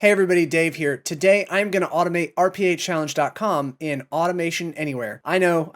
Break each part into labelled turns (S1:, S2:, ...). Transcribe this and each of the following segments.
S1: Hey everybody, Dave here. Today I'm going to automate rpachallenge.com in Automation Anywhere. I know,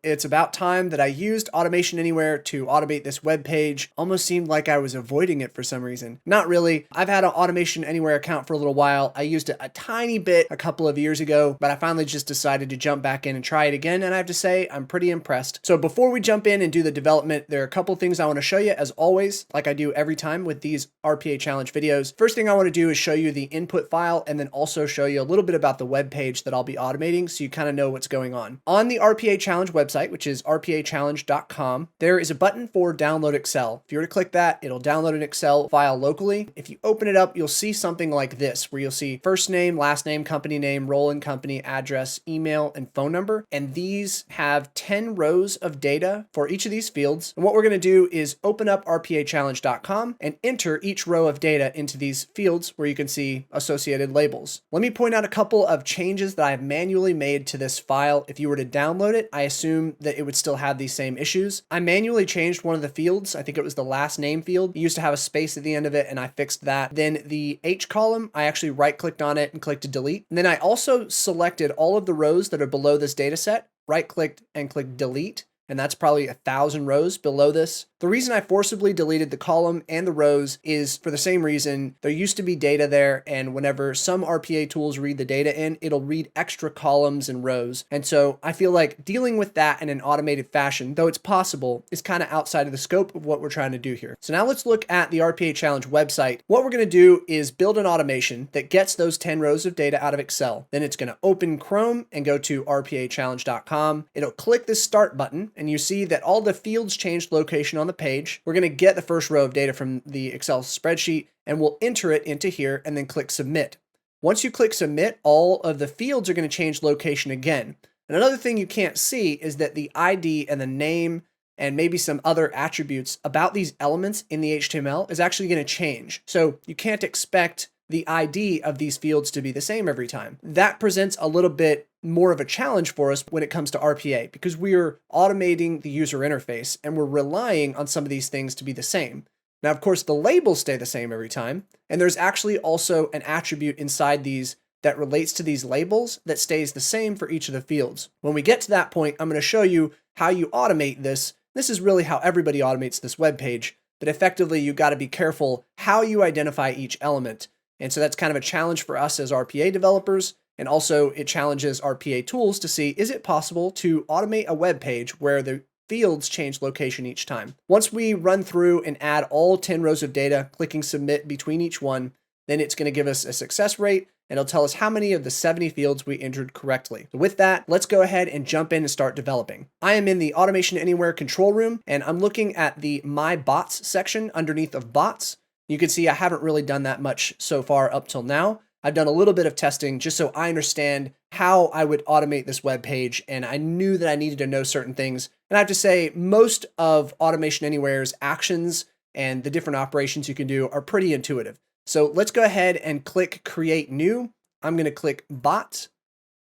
S1: it's about time that I used Automation Anywhere to automate this web page. Almost seemed like I was avoiding it for some reason. Not really. I've had an Automation Anywhere account for a little while. I used it a tiny bit a couple of years ago, but I finally just decided to jump back in and try it again, and I have to say I'm pretty impressed. So before we jump in and do the development, there are a couple things I want to show you as always, like I do every time with these RPA Challenge videos. First thing I want to do is show you the input file and then also show you a little bit about the web page that I'll be automating so you kind of know what's going on. On the RPA Challenge website, which is rpachallenge.com, there is a button for download Excel. If you were to click that, it'll download an Excel file locally. If you open it up, you'll see something like this, where you'll see first name, last name, company name, role in company, address, email, and phone number. And these have 10 rows of data for each of these fields. And what we're going to do is open up rpachallenge.com and enter each row of data into these fields where you can see associated labels. Let me point out a couple of changes that I have manually made to this file. If you were to download it, I assume that it would still have these same issues. I manually changed one of the fields. I think it was the last name field. It used to have a space at the end of it, and I fixed that. Then the H column, I actually right-clicked on it and clicked to delete. And then I also selected all of the rows that are below this data set, right-clicked and clicked delete. And that's probably 1,000 rows below this. The reason I forcibly deleted the column and the rows is for the same reason. There used to be data there, and whenever some RPA tools read the data in, it'll read extra columns and rows. And so I feel like dealing with that in an automated fashion, though it's possible, is kind of outside of the scope of what we're trying to do here. So now let's look at the RPA Challenge website. What we're going to do is build an automation that gets those 10 rows of data out of Excel. Then it's going to open Chrome and go to rpachallenge.com. It'll click this start button, and you see that all the fields changed location on the page. We're going to get the first row of data from the Excel spreadsheet, and we'll enter it into here and then click submit. Once you click submit, all of the fields are going to change location again. And another thing you can't see is that the ID and the name and maybe some other attributes about these elements in the HTML is actually going to change. So you can't expect the ID of these fields to be the same every time. That presents a little bit more of a challenge for us when it comes to RPA, because we're automating the user interface and we're relying on some of these things to be the same. Now, of course, the labels stay the same every time, and there's actually also an attribute inside these that relates to these labels that stays the same for each of the fields. When we get to that point, I'm going to show you how you automate this. This is really how everybody automates this web page, but effectively you got to be careful how you identify each element. And so that's kind of a challenge for us as RPA developers. And also it challenges RPA tools to see, is it possible to automate a web page where the fields change location each time? Once we run through and add all 10 rows of data, clicking submit between each one, then it's going to give us a success rate, and it'll tell us how many of the 70 fields we entered correctly. So with that, let's go ahead and jump in and start developing. I am in the Automation Anywhere control room, and I'm looking at the My Bots section underneath of bots. You can see I haven't really done that much so far up till now. I've done a little bit of testing just so I understand how I would automate this web page, and I knew that I needed to know certain things. And I have to say, most of Automation Anywhere's actions and the different operations you can do are pretty intuitive. So let's go ahead and click Create New. I'm going to click Bot,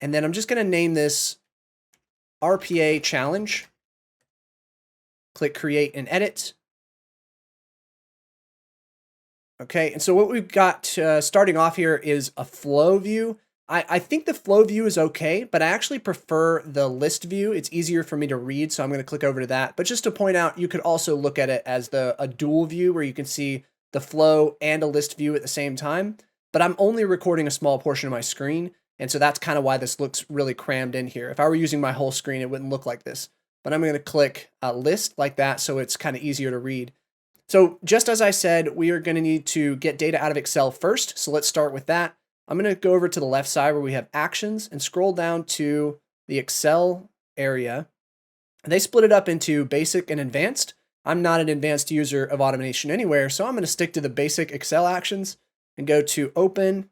S1: and then I'm just going to name this RPA Challenge. Click Create and Edit. Okay, and so what we've got starting off here is a flow view. I think the flow view is okay, but I actually prefer the list view. It's easier for me to read, so I'm going to click over to that. But just to point out, you could also look at it as a dual view where you can see the flow and a list view at the same time. But I'm only recording a small portion of my screen, and so that's kind of why this looks really crammed in here. If I were using my whole screen, it wouldn't look like this. But I'm going to click list like that so it's kind of easier to read. So just as I said, we are going to need to get data out of Excel first. So let's start with that. I'm going to go over to the left side where we have actions and scroll down to the Excel area. They split it up into basic and advanced. I'm not an advanced user of Automation Anywhere, so I'm going to stick to the basic Excel actions and go to open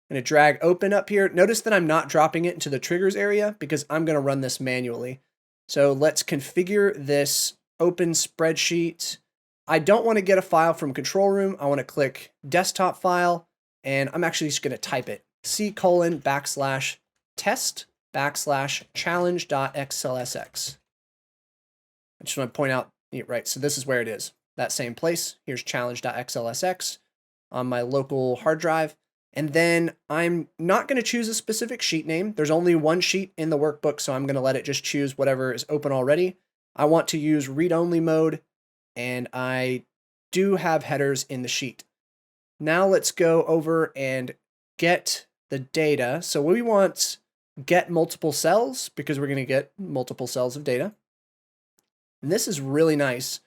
S1: and drag open up here. Notice that I'm not dropping it into the triggers area because I'm going to run this manually. So let's configure this open spreadsheet. I don't want to get a file from control room. I want to click desktop file, and I'm actually just going to type it. C:\test\challenge.xlsx. I just want to point out, right, so this is where it is. That same place. Here's challenge.xlsx on my local hard drive. And then I'm not going to choose a specific sheet name. There's only one sheet in the workbook, so I'm going to let it just choose whatever is open already. I want to use read-only mode, and I do have headers in the sheet. Now let's go over and get the data. So we want get multiple cells because we're going to get multiple cells of data. And this is really nice.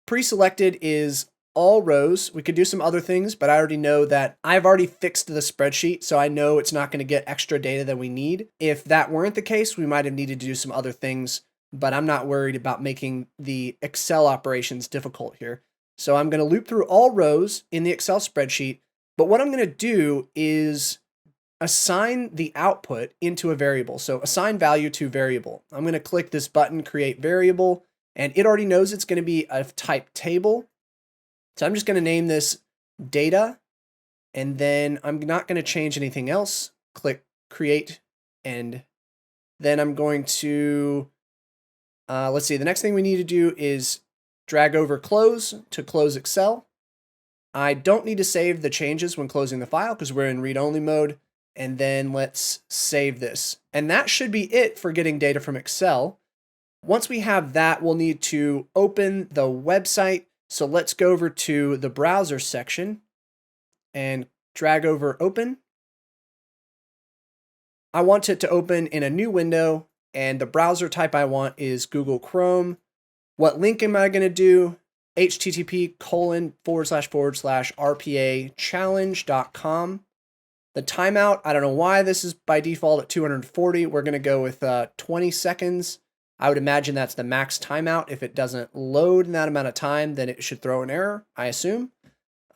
S1: Pre-selected is all rows. We could do some other things, but I already know that I've already fixed the spreadsheet, so I know it's not going to get extra data than we need. If that weren't the case, we might have needed to do some other things, but I'm not worried about making the Excel operations difficult here. So I'm going to loop through all rows in the Excel spreadsheet, but what I'm going to do is assign the output into a variable. So assign value to variable. I'm going to click this button, create variable, and it already knows it's going to be of type table. So I'm just going to name this data, and then I'm not going to change anything else. Click create, and then I'm going to, let's see, the next thing we need to do is drag over close to close Excel. I don't need to save the changes when closing the file because we're in read-only mode. And then let's save this. And that should be it for getting data from Excel. Once we have that, we'll need to open the website. So let's go over to the browser section and drag over open. I want it to open in a new window, and the browser type I want is Google Chrome. What link am I going to do? http://rpachallenge.com. The timeout, I don't know why this is by default at 240. We're going to go with 20 seconds. I would imagine that's the max timeout. If it doesn't load in that amount of time, then it should throw an error, I assume.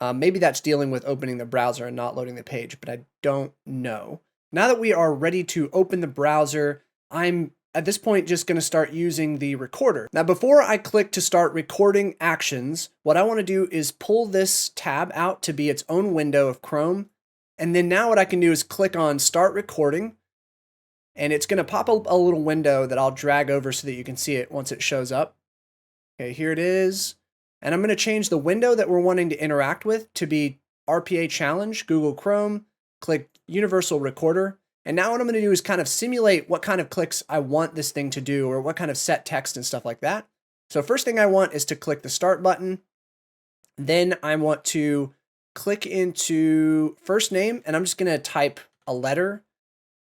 S1: Maybe that's dealing with opening the browser and not loading the page, but I don't know. Now that we are ready to open the browser, I'm at this point just going to start using the recorder. Now, before I click to start recording actions, what I want to do is pull this tab out to be its own window of Chrome. And then now what I can do is click on start recording, and it's going to pop up a little window that I'll drag over so that you can see it once it shows up. Okay, here it is. And I'm going to change the window that we're wanting to interact with to be RPA Challenge, Google Chrome, click Universal Recorder. And now what I'm going to do is kind of simulate what kind of clicks I want this thing to do or what kind of set text and stuff like that. So first thing I want is to click the start button. Then I want to click into first name, and I'm just going to type a letter.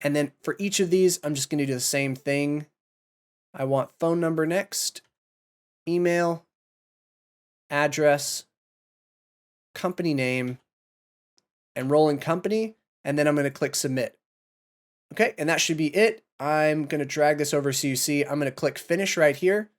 S1: And then for each of these, I'm just going to do the same thing. I want phone number next, email, address, company name, enroll in company, and then I'm going to click submit. Okay, and that should be it. I'm going to drag this over so you see. I'm going to click finish right here.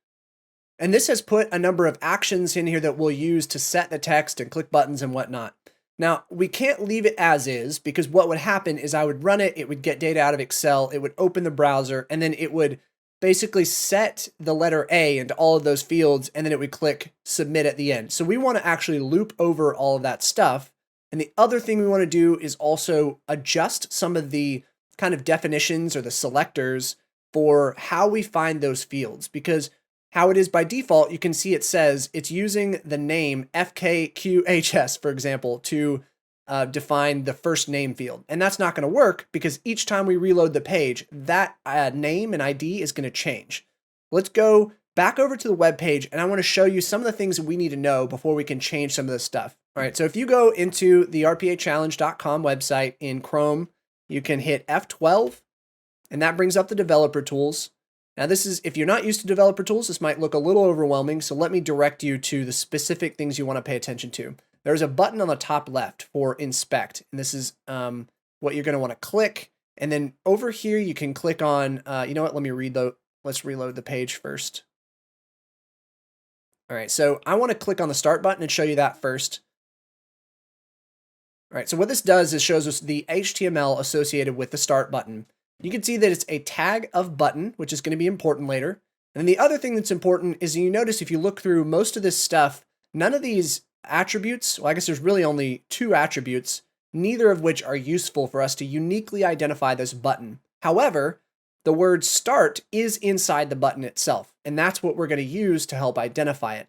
S1: And this has put a number of actions in here that we'll use to set the text and click buttons and whatnot. Now, we can't leave it as is because what would happen is I would run it, it would get data out of Excel, it would open the browser, and then it would basically set the letter A into all of those fields, and then it would click submit at the end. So we want to actually loop over all of that stuff. And the other thing we want to do is also adjust some of the kind of definitions or the selectors for how we find those fields, because how it is by default, you can see it says it's using the name FKQHS, for example, to define the first name field. And that's not going to work because each time we reload the page, that name and ID is going to change. Let's go back over to the web page, and I want to show you some of the things that we need to know before we can change some of this stuff. All right, so if you go into the rpachallenge.com website in Chrome, you can hit F12, and that brings up the developer tools. Now this is, if you're not used to developer tools, this might look a little overwhelming, so let me direct you to the specific things you want to pay attention to. There's a button on the top left for inspect, and this is what you're going to want to click. And then over here, you can click on, you know what, let's reload the page first. All right, so I want to click on the start button and show you that first. All right, so what this does is shows us the HTML associated with the start button. You can see that it's a tag of button, which is going to be important later. And then the other thing that's important is you notice if you look through most of this stuff, none of these attributes, well, I guess there's really only 2 attributes, neither of which are useful for us to uniquely identify this button. However, the word start is inside the button itself, and that's what we're going to use to help identify it.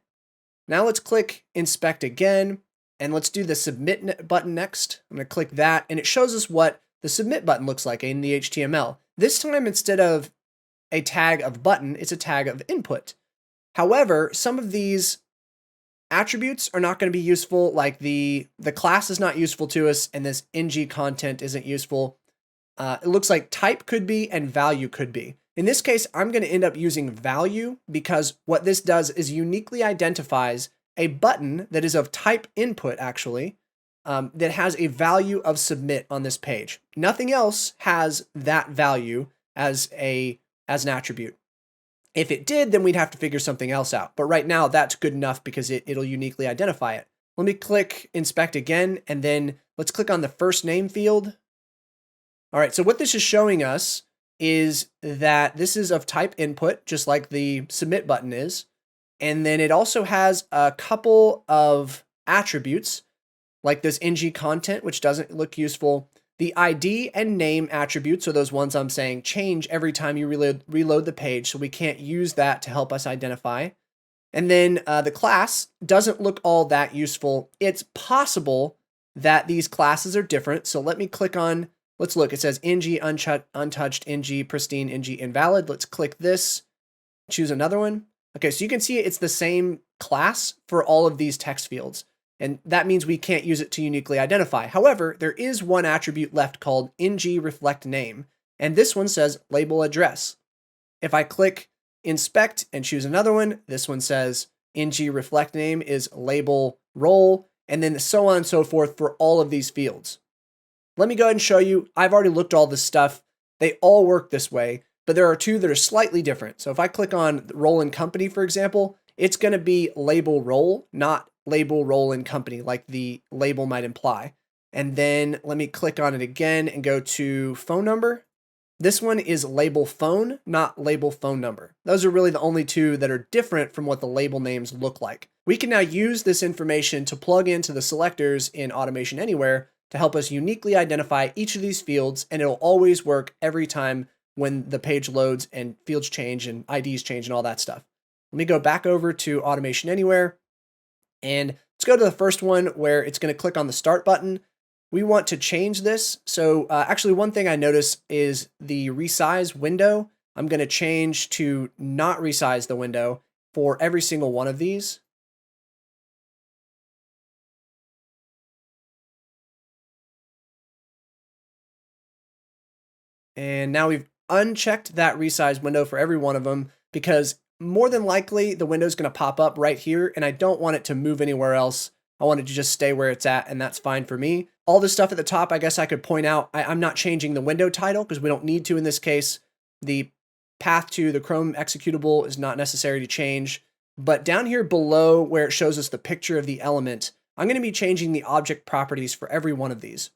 S1: Now let's click inspect again. And let's do the submit button next. I'm going to click that, and it shows us what the submit button looks like in the HTML. This time, instead of a tag of button, it's a tag of input. However, some of these attributes are not going to be useful, like the class is not useful to us, and this ng content isn't useful. It looks like type could be and value could be. In this case, I'm going to end up using value because what this does is uniquely identifies a button that is of type input, actually, that has a value of submit on this page. Nothing else has that value as an attribute. If it did, then we'd have to figure something else out. But right now, that's good enough because it'll uniquely identify it. Let me click inspect again, and then let's click on the first name field. All right, so what this is showing us is that this is of type input, just like the submit button is. And then it also has a couple of attributes, like this ng content, which doesn't look useful. The ID and name attributes are those ones I'm saying change every time you reload the page, so we can't use that to help us identify. And then the class doesn't look all that useful. It's possible that these classes are different, so let me click on, let's look. It says ng untouched, ng pristine, ng invalid. Let's click this, choose another one. Okay, so you can see it's the same class for all of these text fields. And that means we can't use it to uniquely identify. However, there is one attribute left called ng reflect name, and this one says label address. If I click inspect and choose another one, this one says ng reflect name is label role, and then so on and so forth for all of these fields. Let me go ahead and show you. I've already looked all this stuff. They all work this way, but there are two that are slightly different. So if I click on role and company, for example, it's going to be label role, not label role and company, like the label might imply. And then let me click on it again and go to phone number. This one is label phone, not label phone number. Those are really the only two that are different from what the label names look like. We can now use this information to plug into the selectors in Automation Anywhere to help us uniquely identify each of these fields, and it'll always work every time when the page loads and fields change and IDs change and all that stuff. Let me go back over to Automation Anywhere. And let's go to the first one where it's going to click on the start button. We want to change this. So actually one thing I notice is the resize window. I'm going to change to not resize the window for every single one of these. And now we've unchecked that resize window for every one of them because more than likely the window is going to pop up right here, and I don't want it to move anywhere else. I want it to just stay where it's at, and that's fine for me. All this stuff at the top, I guess I could point out, I'm not changing the window title because we don't need to in this case. The path to the Chrome executable is not necessary to change. But down here below where it shows us the picture of the element, I'm going to be changing the object properties for every one of these.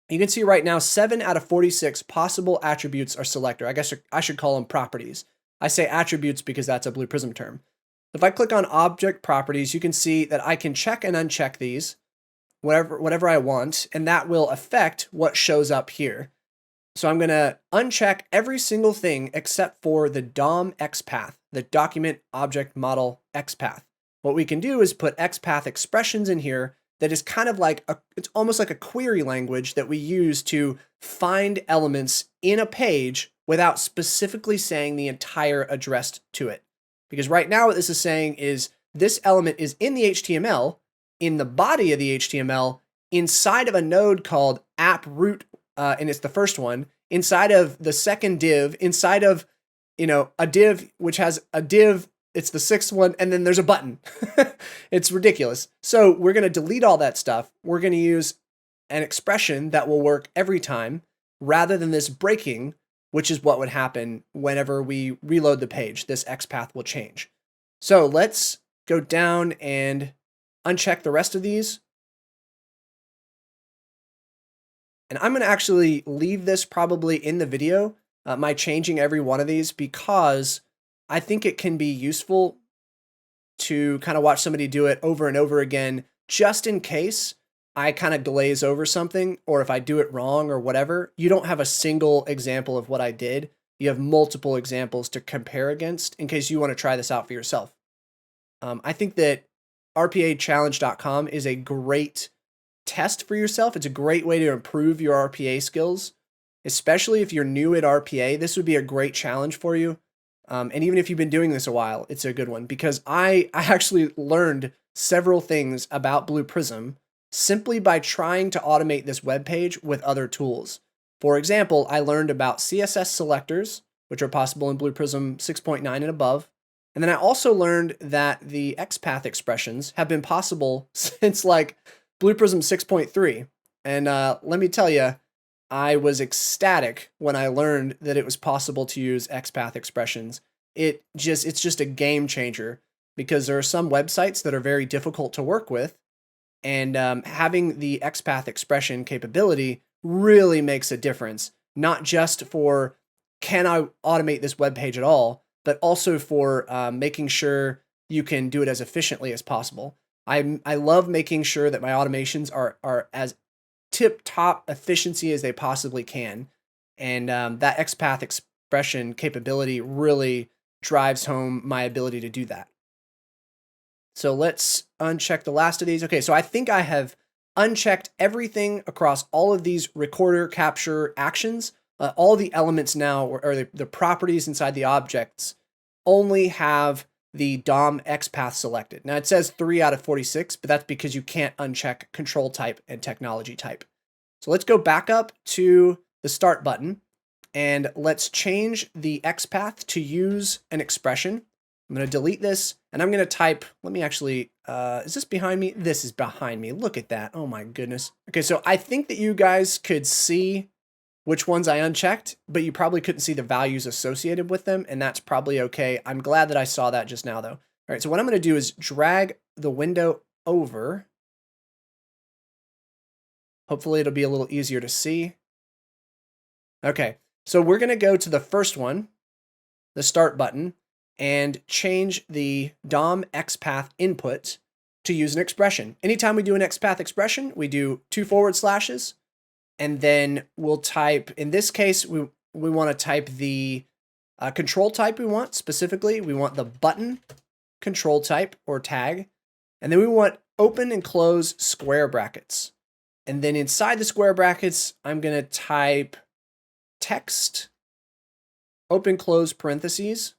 S1: You can see right now 7 out of 46 possible attributes are selected. I guess I should call them properties. I say attributes because that's a Blue Prism term. If I click on object properties, you can see that I can check and uncheck these, whatever I want, and that will affect what shows up here. So I'm going to uncheck every single thing except for the DOMXPath, the Document Object Model XPath. What we can do is put XPath expressions in here that is kind of like, it's almost like a query language that we use to find elements in a page without specifically saying the entire address to it. Because right now what this is saying is this element is in the HTML, in the body of the HTML, inside of a node called app root, and it's the first one, inside of the second div, inside of, a div which has a div, it's the sixth one, and then there's a button. It's ridiculous. So we're going to delete all that stuff. We're going to use an expression that will work every time rather than this breaking, which is what would happen whenever we reload the page. This XPath will change. So let's go down and uncheck the rest of these. And I'm going to actually leave this probably in the video, my changing every one of these, because I think it can be useful to kind of watch somebody do it over and over again, just in case I kind of glaze over something, or if I do it wrong or whatever. You don't have a single example of what I did. You have multiple examples to compare against in case you want to try this out for yourself. I think that rpachallenge.com is a great test for yourself. It's a great way to improve your RPA skills, especially if you're new at RPA. This would be a great challenge for you. And even if you've been doing this a while, it's a good one, because I actually learned several things about Blue Prism simply by trying to automate this web page with other tools. For example, I learned about CSS selectors, which are possible in Blue Prism 6.9 and above. And then I also learned that the XPath expressions have been possible since like Blue Prism 6.3. And let me tell you, I was ecstatic when I learned that it was possible to use XPath expressions. It's just a game changer, because there are some websites that are very difficult to work with, and having the XPath expression capability really makes a difference, not just for can I automate this web page at all, but also for making sure you can do it as efficiently as possible. I love making sure that my automations are as tip-top efficiency as they possibly can. And that XPath expression capability really drives home my ability to do that. So let's uncheck the last of these. Okay, so I think I have unchecked everything across all of these recorder capture actions. All the elements now, or the properties inside the objects, only have the DOMXPath selected. Now it says 3 out of 46, but that's because you can't uncheck control type and technology type. So let's go back up to the start button, and let's change the XPath to use an expression. I'm going to delete this, and I'm going to type, let me actually, is this behind me? This is behind me. Look at that. Oh my goodness. Okay, so I think that you guys could see which ones I unchecked, but you probably couldn't see the values associated with them, and that's probably okay. I'm glad that I saw that just now, though. All right, so what I'm going to do is drag the window over. Hopefully it'll be a little easier to see. Okay, so we're going to go to the first one, the start button, and change the DOMXPath input to use an expression. Anytime we do an XPath expression, we do 2 forward slashes, and then we'll type, in this case, we want to type the control type we want. Specifically, we want the button control type or tag, and then we want open and close square brackets. And then inside the square brackets, I'm going to type text, open, close parentheses.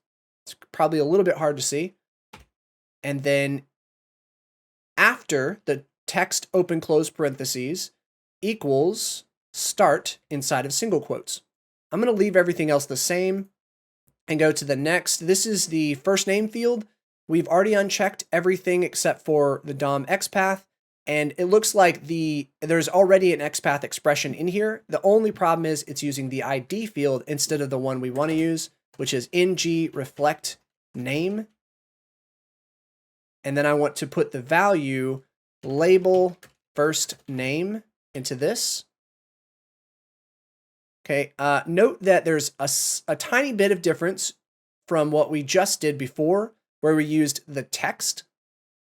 S1: It's probably a little bit hard to see. And then after the text, open, close parentheses equals start inside of single quotes. I'm going to leave everything else the same and go to the next. This is the first name field. We've already unchecked everything except for the DOMXPath. And it looks like there's already an XPath expression in here. The only problem is it's using the ID field instead of the one we want to use, which is reflect name. And then I want to put the value label first name into this. Okay, note that there's a tiny bit of difference from what we just did before, where we used the text.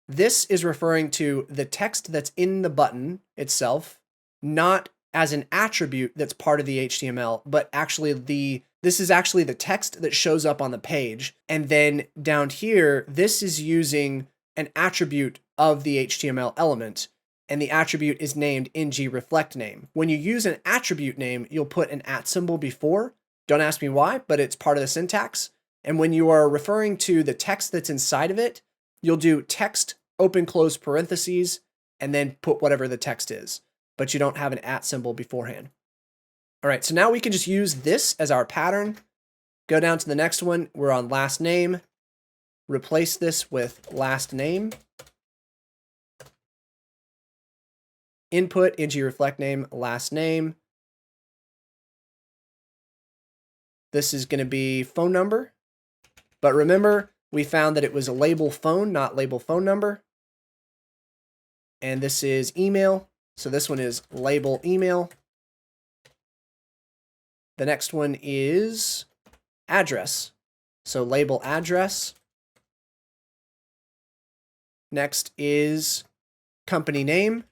S1: This is referring to the text that's in the button itself, not as an attribute that's part of the HTML, but actually this is actually the text that shows up on the page. And then down here, this is using an attribute of the HTML element, and the attribute is named reflect name. When you use an attribute name, you'll put an @ symbol before. Don't ask me why, but it's part of the syntax. And when you are referring to the text that's inside of it, you'll do text, open, close parentheses, and then put whatever the text is, but you don't have an @ symbol beforehand. All right, so now we can just use this as our pattern. Go down to the next one. We're on last name. Replace this with last name. Input, reflect name, last name. This is going to be phone number. But remember, we found that it was a label phone, not label phone number. And this is email. So this one is label email. The next one is address. So label address. Next is company name.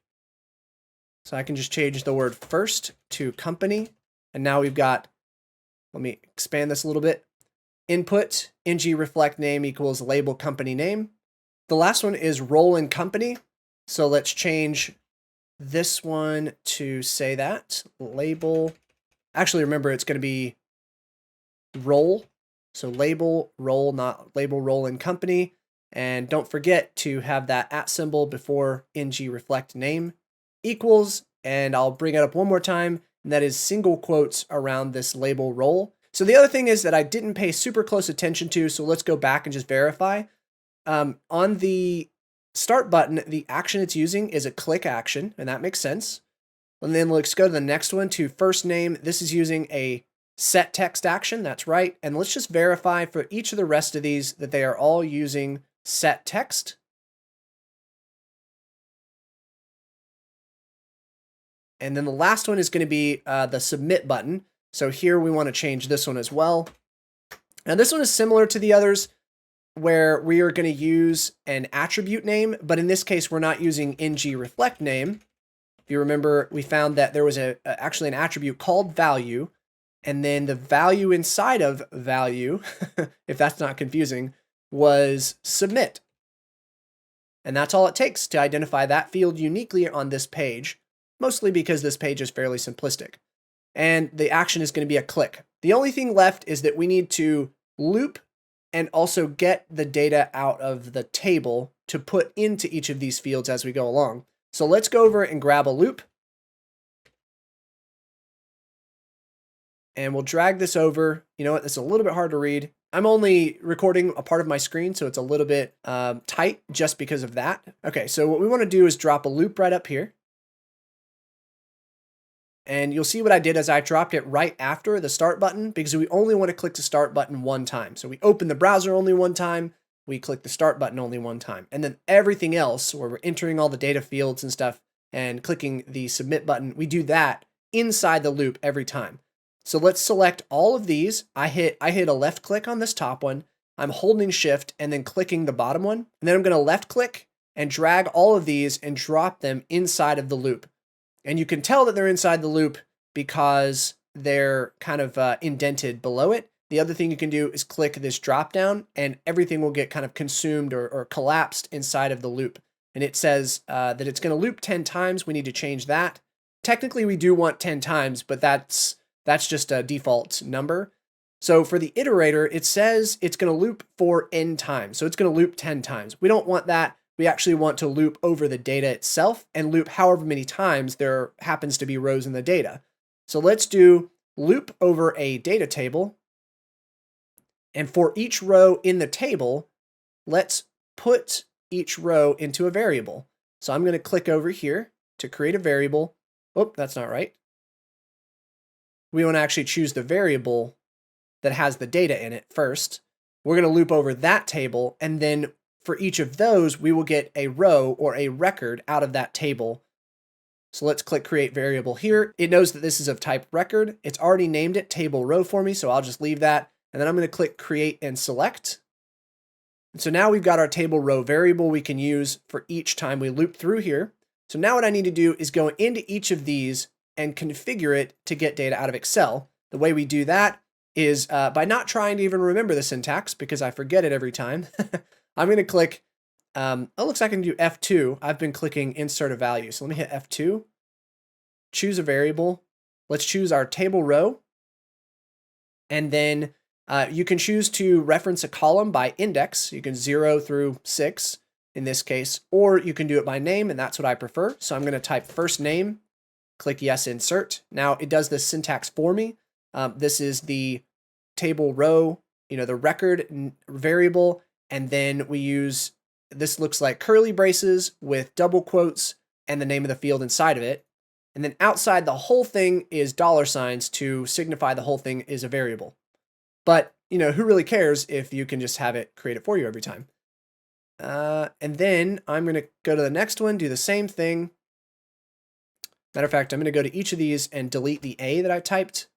S1: So I can just change the word first to company. And now we've got, let me expand this a little bit. Input, reflect name equals label company name. The last one is role and company. So let's change this one to say that label. Actually, remember it's going to be role. So label role, not label role and company. And don't forget to have that @ symbol before ng reflect name equals. And I'll bring it up one more time. And that is single quotes around this label role. So the other thing is that I didn't pay super close attention to. So let's go back and just verify. On the start button, the action it's using is a click action, and that makes sense. And then let's go to the next one, to first name. This is using a set text action. That's right. And let's just verify for each of the rest of these that they are all using set text. And then the last one is going to be the submit button. So here we want to change this one as well. Now this one is similar to the others, where we are going to use an attribute name, but in this case, we're not using ng reflect name. If you remember, we found that there was actually an attribute called value, and then the value inside of value, if that's not confusing, was submit. And that's all it takes to identify that field uniquely on this page, mostly because this page is fairly simplistic. And the action is going to be a click. The only thing left is that we need to loop and also get the data out of the table to put into each of these fields as we go along. So let's go over and grab a loop. And we'll drag this over. You know what? It's a little bit hard to read. I'm only recording a part of my screen, so it's a little bit tight just because of that. Okay, so what we want to do is drop a loop right up here. And you'll see what I did as I dropped it right after the start button, because we only want to click the start button one time. So we open the browser only one time, we click the start button only one time. And then everything else, where we're entering all the data fields and stuff and clicking the submit button, we do that inside the loop every time. So let's select all of these. I hit a left click on this top one. I'm holding shift and then clicking the bottom one. And then I'm going to left click and drag all of these and drop them inside of the loop. And you can tell that they're inside the loop because they're kind of indented below it. The other thing you can do is click this drop down and everything will get kind of consumed or collapsed inside of the loop. And it says that it's going to loop 10 times. We need to change that. Technically, we do want 10 times, but that's just a default number. So for the iterator, it says it's going to loop for n times. So it's going to loop 10 times. We don't want that. We actually want to loop over the data itself and loop however many times there happens to be rows in the data. So let's do loop over a data table. And for each row in the table, let's put each row into a variable. So I'm going to click over here to create a variable. Oh, that's not right. We want to actually choose the variable that has the data in it first. We're going to loop over that table, and then for each of those, we will get a row or a record out of that table. So let's click create variable here. It knows that this is of type record. It's already named it table row for me, so I'll just leave that. And then I'm going to click create and select. And so now we've got our table row variable we can use for each time we loop through here. So now what I need to do is go into each of these and configure it to get data out of Excel. The way we do that is by not trying to even remember the syntax, because I forget it every time. I'm going to click, it looks like I can do F2. I've been clicking insert a value. So let me hit F2, choose a variable. Let's choose our table row. And then you can choose to reference a column by index. You can 0 through 6 in this case, or you can do it by name, and that's what I prefer. So I'm going to type first name, click yes, insert. Now it does this syntax for me. This is the table row, the record variable. And then we use, this looks like curly braces with double quotes and the name of the field inside of it. And then outside the whole thing is $ to signify the whole thing is a variable. But, who really cares if you can just have it create it for you every time? And then I'm going to go to the next one, do the same thing. Matter of fact, I'm going to go to each of these and delete the A that I typed.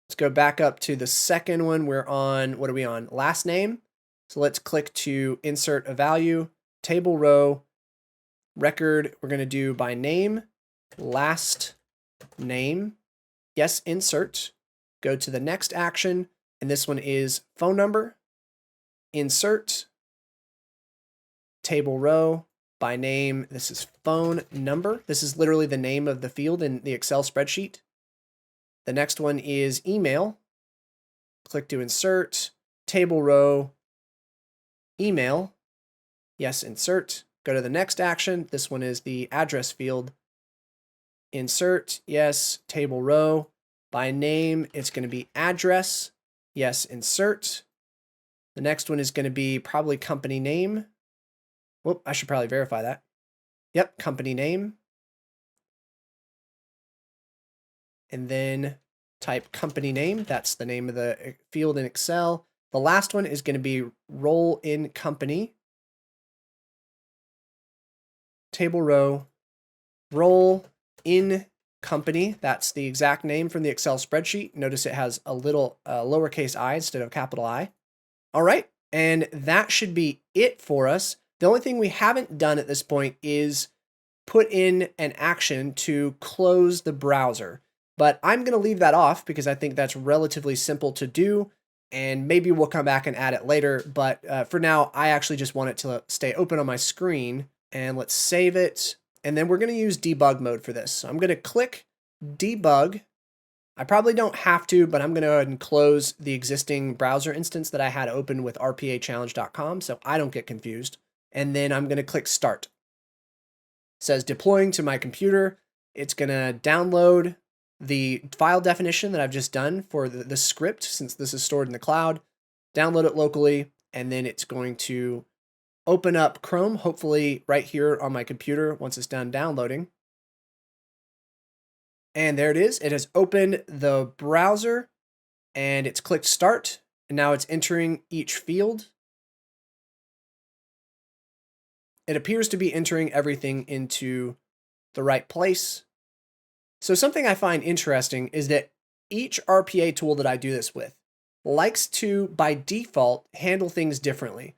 S1: Let's go back up to the second one. We're on, what are we on? Last name. So let's click to insert a value, table row, record. We're going to do by name, last name. Yes, insert. Go to the next action. And this one is phone number, insert, table row, by name. This is phone number. This is literally the name of the field in the Excel spreadsheet. The next one is email. Click to insert, table row, email. Yes, insert. Go to the next action. This one is the address field. Insert, yes, table row. By name, it's going to be address. Yes, insert. The next one is going to be probably company name. Whoop, I should probably verify that. Yep, company name. And then type company name. That's the name of the field in Excel. The last one is going to be role in company. Table row, role in company. That's the exact name from the Excel spreadsheet. Notice it has a little lowercase I instead of capital I. All right, and that should be it for us. The only thing we haven't done at this point is put in an action to close the browser. But I'm going to leave that off because I think that's relatively simple to do, and maybe we'll come back and add it later. But for now, I actually just want it to stay open on my screen. And let's save it. And then we're going to use debug mode for this. So I'm going to click debug. I probably don't have to, but I'm going to go ahead and close the existing browser instance that I had open with rpachallenge.com so I don't get confused. And then I'm going to click start. It says deploying to my computer. It's going to download the file definition that I've just done for the script, since this is stored in the cloud, download it locally, and then it's going to open up Chrome, hopefully right here on my computer once it's done downloading. And there it is. It has opened the browser and it's clicked start. And now it's entering each field. It appears to be entering everything into the right place. So something I find interesting is that each RPA tool that I do this with likes to, by default, handle things differently.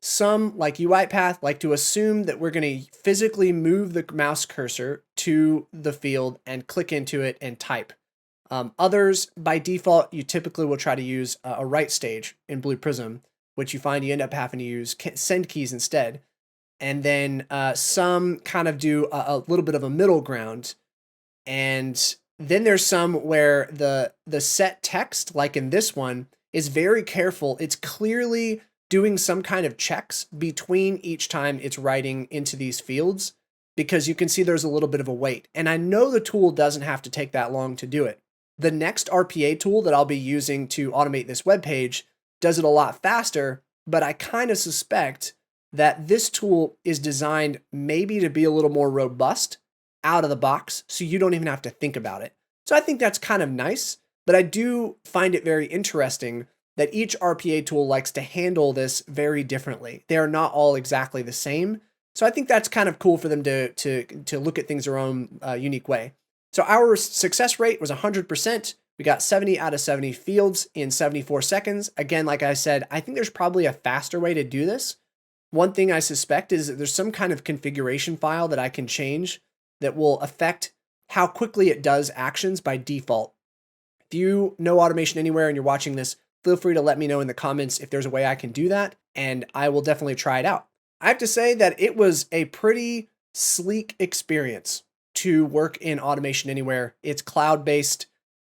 S1: Some, like UiPath, like to assume that we're going to physically move the mouse cursor to the field and click into it and type. Others, by default, you typically will try to use a right stage in Blue Prism, which you find you end up having to use send keys instead. And then some kind of do a little bit of a middle ground. And then there's some where the set text, like in this one, is very careful. It's clearly doing some kind of checks between each time it's writing into these fields, because you can see there's a little bit of a wait. And I know the tool doesn't have to take that long to do it. The next RPA tool that I'll be using to automate this web page does it a lot faster, but I kind of suspect that this tool is designed maybe to be a little more robust out of the box, so you don't even have to think about it. So I think that's kind of nice, but I do find it very interesting that each RPA tool likes to handle this very differently. They are not all exactly the same. So I think that's kind of cool for them to look at things their own unique way. So our success rate was 100%. We got 70 out of 70 fields in 74 seconds. Again, like I said, I think there's probably a faster way to do this. One thing I suspect is that there's some kind of configuration file that I can change that will affect how quickly it does actions by default. If you know Automation Anywhere and you're watching this, feel free to let me know in the comments if there's a way I can do that, and I will definitely try it out. I have to say that it was a pretty sleek experience to work in Automation Anywhere. It's cloud-based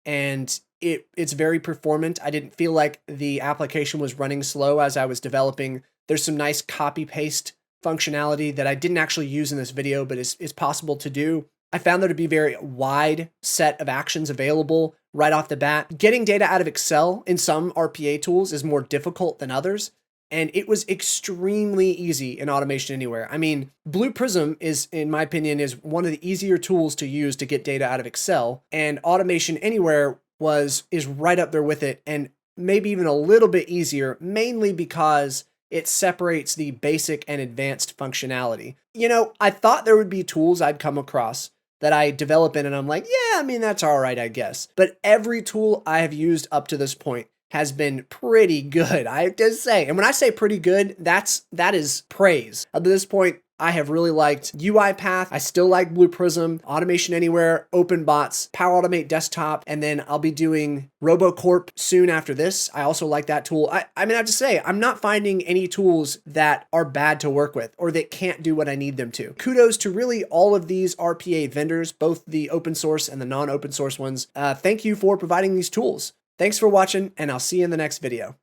S1: and it's very performant. I didn't feel like the application was running slow as I was developing. There's some nice copy-paste functionality that I didn't actually use in this video, but is possible to do. I found there to be a very wide set of actions available right off the bat. Getting data out of Excel in some RPA tools is more difficult than others, and it was extremely easy in Automation Anywhere. I mean, Blue Prism is, in my opinion, is one of the easier tools to use to get data out of Excel, and Automation Anywhere is right up there with it, and maybe even a little bit easier, mainly because it separates the basic and advanced functionality. You know, I thought there would be tools I'd come across that I develop in and I'm like, yeah, I mean, that's all right, I guess. But every tool I have used up to this point has been pretty good, I have to say. And when I say pretty good, that is praise. Up to this point, I have really liked UiPath. I still like Blue Prism, Automation Anywhere, OpenBots, Power Automate Desktop, and then I'll be doing RoboCorp soon after this. I also like that tool. I mean, I have to say, I'm not finding any tools that are bad to work with or that can't do what I need them to. Kudos to really all of these RPA vendors, both the open source and the non-open source ones. Thank you for providing these tools. Thanks for watching, and I'll see you in the next video.